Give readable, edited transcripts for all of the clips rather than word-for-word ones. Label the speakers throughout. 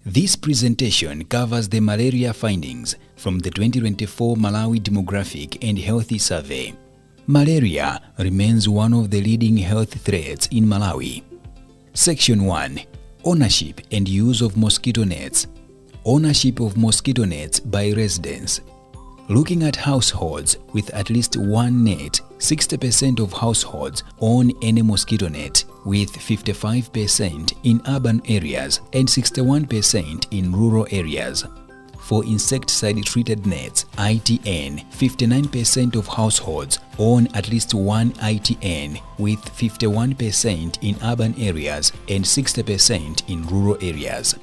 Speaker 1: This presentation covers the malaria findings from the 2024 Malawi Demographic and Health Survey. Malaria remains one of the leading health threats in Malawi. Section 1. Ownership and use of mosquito nets. Ownership of mosquito nets by residents. Looking at households with at least one net, 60% of households own any mosquito net, with 55% in urban areas and 61% in rural areas. For insecticide-treated nets, ITN, 59% of households own at least one ITN, with 51% in urban areas and 60% in rural areas.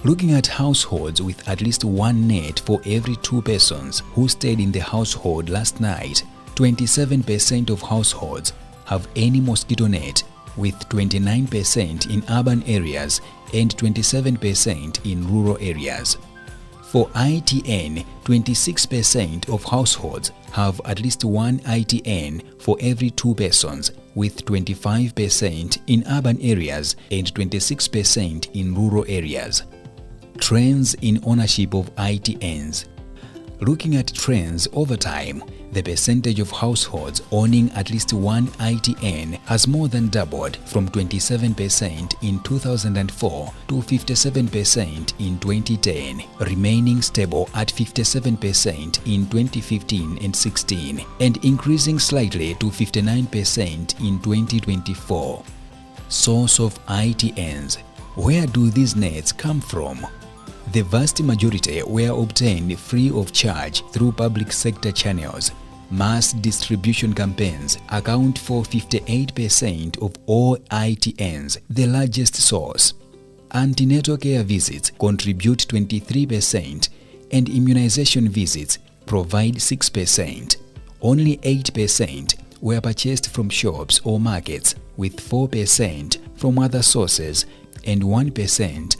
Speaker 1: Looking at households with at least one net for every 2 persons who stayed in the household last night, 27% of households have any mosquito net, with 29% in urban areas and 27% in rural areas. For ITN, 26% of households have at least one ITN for every 2 persons, with 25% in urban areas and 26% in rural areas. Trends in ownership of ITNs. Looking at trends over time, the percentage of households owning at least one ITN has more than doubled from 27% in 2004 to 57% in 2010, remaining stable at 57% in 2015 and 16, and increasing slightly to 59% in 2024. Source of ITNs. Where do these nets come from? The vast majority were obtained free of charge through public sector channels. Mass distribution campaigns account for 58% of all ITNs, the largest source. Antenatal care visits contribute 23%, and immunization visits provide 6%. Only 8% were purchased from shops or markets, with 4% from other sources and 1%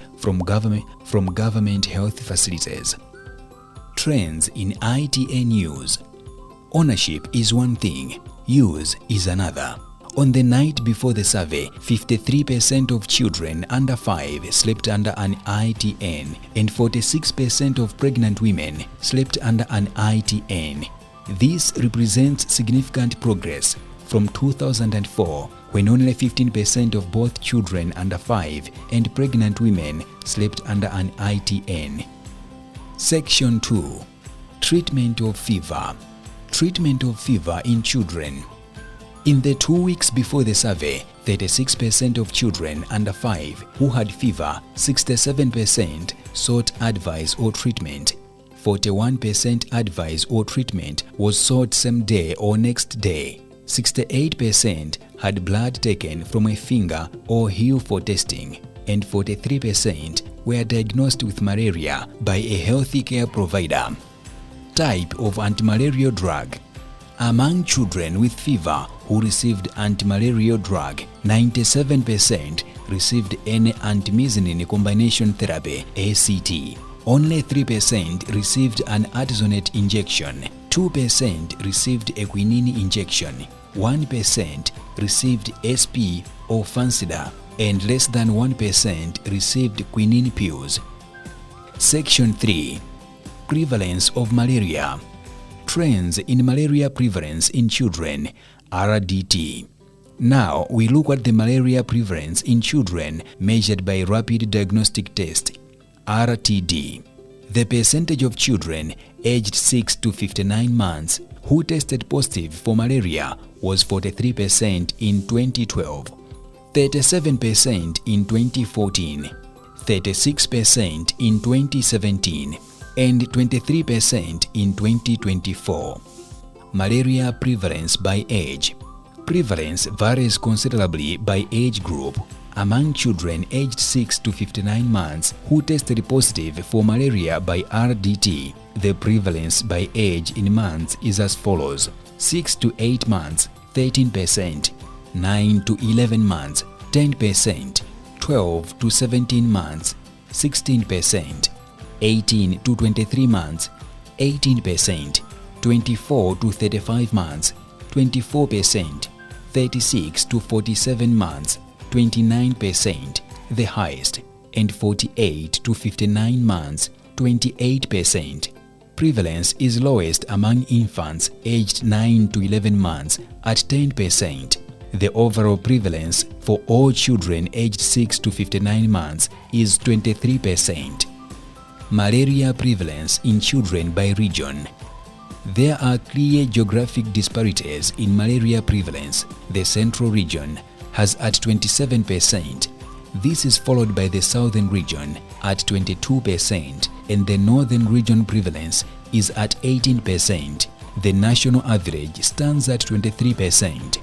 Speaker 1: from government health facilities. Trends in ITN use. Ownership is one thing, use is another. On the night before the survey, 53% of children under 5 slept under an ITN, and 46% of pregnant women slept under an ITN. This represents significant progress from 2004, when only 15% of both children under 5 and pregnant women slept under an ITN. Section 2. Treatment of fever. Treatment of fever in children. In the 2 weeks before the survey, 36% of children under 5 who had fever, 67% sought advice or treatment. 41% advice or treatment was sought same day or next day. 68% had blood taken from a finger or heel for testing, and 43% were diagnosed with malaria by a health care provider. Type of antimalarial drug. Among children with fever who received antimalarial drug, 97% received an artemisinin combination therapy (ACT). Only 3% received an artesunate injection. 2% received a quinine injection. 1% received SP or Fancida, and less than 1% received quinine pills. Section 3. Prevalence of malaria. Trends in malaria prevalence in children, RDT. Now we look at the malaria prevalence in children measured by rapid diagnostic test, RTD. The percentage of children aged 6 to 59 months who tested positive for malaria was 43% in 2012, 37% in 2014, 36% in 2017, and 23% in 2024. Malaria prevalence by age. Prevalence varies considerably by age group. Among children aged 6 to 59 months who tested positive for malaria by RDT, the prevalence by age in months is as follows: 6 to 8 months, 13%, 9 to 11 months, 10%, 12 to 17 months, 16%, 18 to 23 months, 18%, 24 to 35 months, 24%, 36 to 47 months, 29%, the highest, and 48 to 59 months, 28%. Prevalence is lowest among infants aged 9 to 11 months at 10%. The overall prevalence for all children aged 6 to 59 months is 23%. Malaria prevalence in children by region. There are clear geographic disparities in malaria prevalence. The central region has at 27%. This is followed by the southern region at 22%, and the northern region prevalence is at 18%. The national average stands at 23%.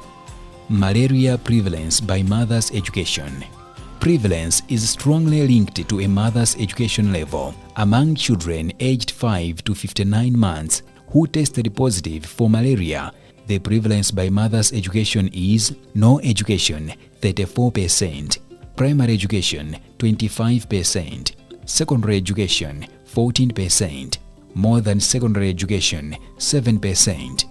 Speaker 1: Malaria prevalence by mother's education. Prevalence is strongly linked to a mother's education level. Among children aged 5 to 59 months who tested positive for malaria, the prevalence by mother's education is no education 34%, primary education 25%, secondary education 14%, more than secondary education 7%.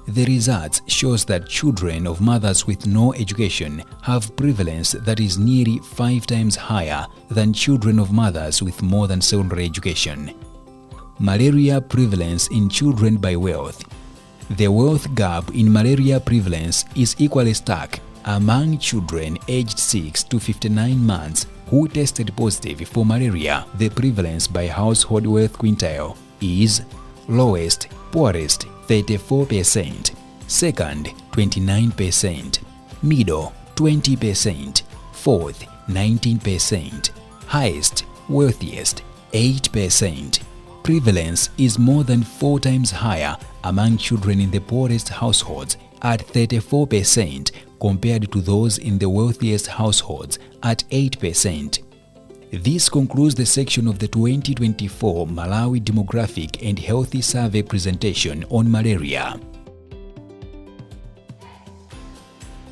Speaker 1: The results shows that children of mothers with no education have prevalence that is nearly 5 times higher than children of mothers with more than secondary education. Malaria prevalence in children by wealth. The wealth gap in malaria prevalence is equally stark among children aged 6 to 59 months who tested positive for malaria. The prevalence by household wealth quintile is lowest, poorest 34%, second 29%, middle 20%, fourth 19%, highest, wealthiest 8%. Prevalence is more than 4 times higher among children in the poorest households at 34% compared to those in the wealthiest households at 8%. This concludes the section of the 2024 Malawi Demographic and Healthy Survey presentation on malaria.